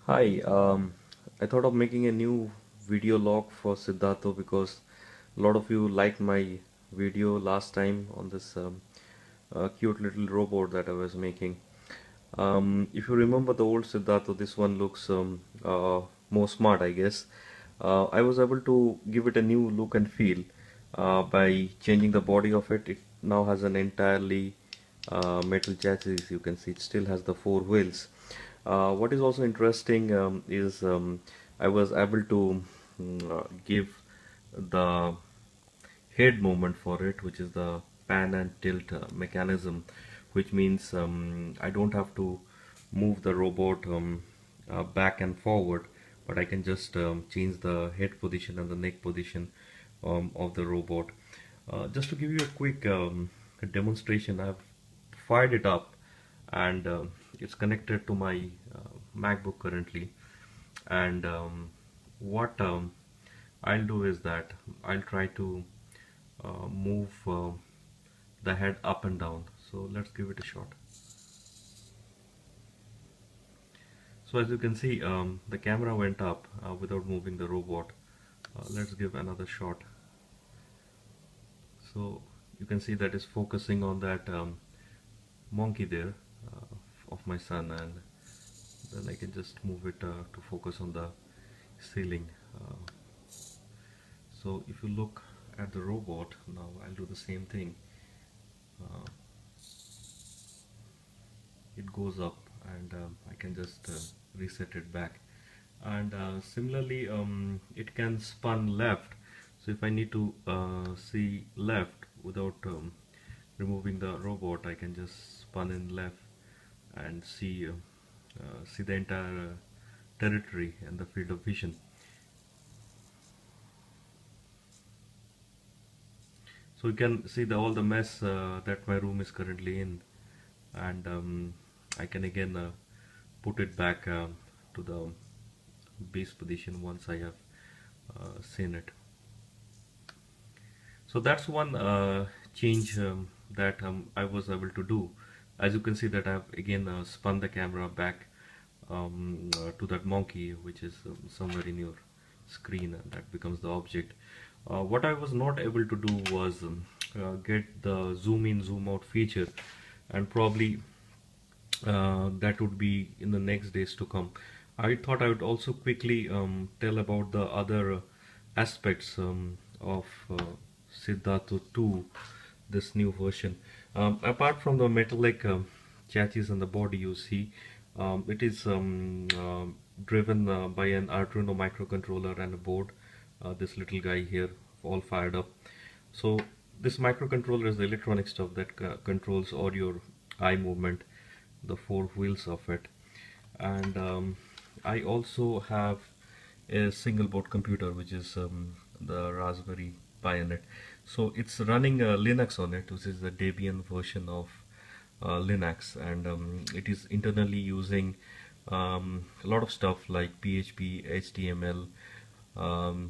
Hi, I thought of making a new video log for Siddhartho because a lot of you liked my video last time on this cute little robot that I was making. If you remember the old Siddhartho, this one looks more smart, I guess. I was able to give it a new look and feel by changing the body of it. It now has an entirely metal chassis. You can see it still has the four wheels. What is also interesting is I was able to give the head movement for it, which is the pan and tilt mechanism, which means I don't have to move the robot back and forward, but I can just change the head position and the neck position of the robot. Just to give you a quick demonstration, I've fired it up and it's connected to my MacBook currently. And what I'll do is that I'll try to move the head up and down. So let's give it a shot. So as you can see, the camera went up without moving the robot. Let's give another shot. So you can see that is focusing on that monkey there of my son, and then I can just move it to focus on the ceiling. So if you look at the robot, now I'll do the same thing. Uh, it goes up and I can just reset it back, and similarly it can spun left. So if I need to see left without removing the robot, I can just spun in left and see the entire territory and the field of vision. So you can see all the mess that my room is currently in, and I can again put it back to the base position once I have seen it. So that's one change that I was able to do. As you can see that I've again spun the camera back to that monkey, which is somewhere in your screen, and that becomes the object. What I was not able to do was get the zoom in zoom out feature, and probably that would be in the next days to come. I thought I would also quickly tell about the other aspects of Siddhartha 2, this new version. Apart from the metallic chassis and the body you see, it is driven by an Arduino microcontroller and a board. This little guy here, all fired up. So this microcontroller is the electronic stuff that controls all your eye movement, the four wheels of it. And I also have a single board computer, which is the Raspberry Pi in it. So it's running Linux on it, which is the Debian version of Linux, and it is internally using a lot of stuff like PHP, HTML,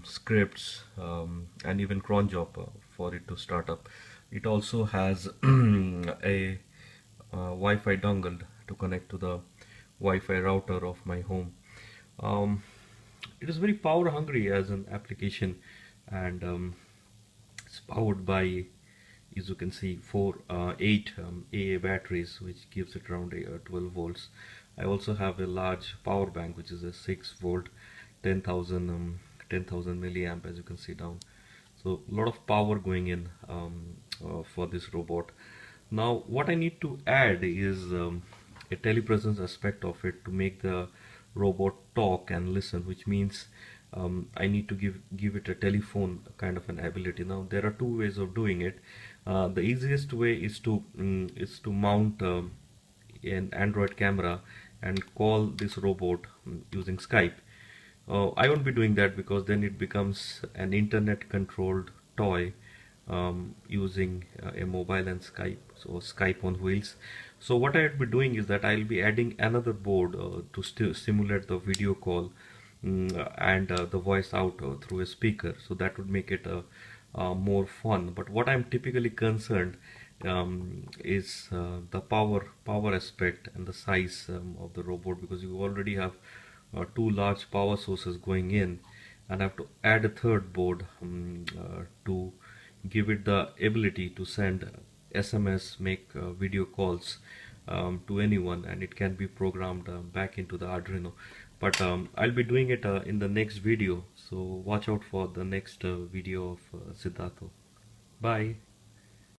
scripts, and even cron job for it to start up. It also has a Wi-Fi dongle to connect to the Wi-Fi router of my home. Um, it is very power hungry as an application, and it's powered by, as you can see, eight AA batteries, which gives it around 12 volts. I also have a large power bank, which is a 6 volt, 10,000 milliamp, as you can see down. So a lot of power going in for this robot. Now what I need to add is a telepresence aspect of it to make the robot talk and listen, which means I need to give it a telephone kind of an ability. Now there are two ways of doing it. The easiest way is to mount an Android camera and call this robot using Skype. I won't be doing that because then it becomes an internet controlled toy using a mobile and Skype, so Skype on wheels. So what I'll be doing is that I'll be adding another board to simulate the video call, and the voice out through a speaker, so that would make it more fun. But what I'm typically concerned is the power aspect and the size of the robot, because you already have two large power sources going in, and I have to add a third board to give it the ability to send SMS, make video calls to anyone, and it can be programmed back into the Arduino. But I'll be doing it in the next video, so watch out for the next video of Siddhartha. Bye.